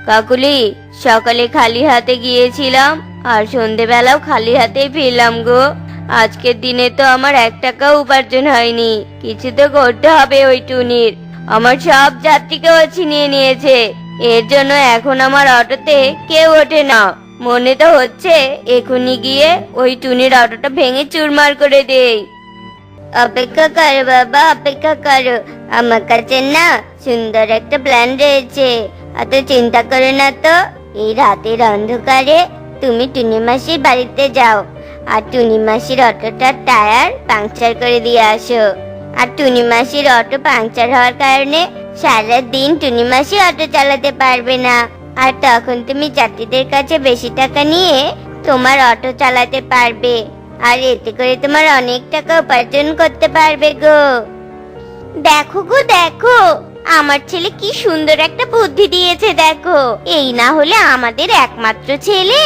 কাকুলি, সকালে খালি হাতে গিয়েছিলাম আর সন্ধেবেলাও খালি হাতেই ফিরলাম গো। আজকের দিনে তো আমার 1 টাকাও উপার্জন হয়নি। কিছু তো করতে হবে ওই টুনির। আমার সব যাত্রীকেও ছিনিয়ে নিয়েছে। এর জন্য এখন আমার অটোতে কেউ ওঠে না। মনে তো হচ্ছে এখনই গিয়ে ওই টুনির অটোটা ভেঙে চুরমার করে দেই। অপেক্ষা করো বাবা, অপেক্ষা করো। আমার কাছে না সুন্দর একটা প্ল্যান রয়েছে। এত চিন্তা করো না তো। এই রাতের অন্ধকারে তুমি টুনি মাসির বাড়িতে যাও আর টুনি মাসির অটোটার টায়ার পাংচার করে দিয়ে আসো। আর টুনি মাসির অটো পাংচার হওয়ার কারণে সারা দিন টুনি মাসি অটো চালাতে পারবে না। আর তখন তুমি যাত্রীদের কাছে বেশি টাকা নিয়ে তোমার অটো চালাতে পারবে। আর এতে করে তোমার অনেক টাকা উপার্জন করতে পারবে গো। দেখো গো দেখো, আমার ছেলে কি সুন্দর একটা বুদ্ধি দিয়েছে দেখো। এই না হলে আমাদের একমাত্র ছেলে।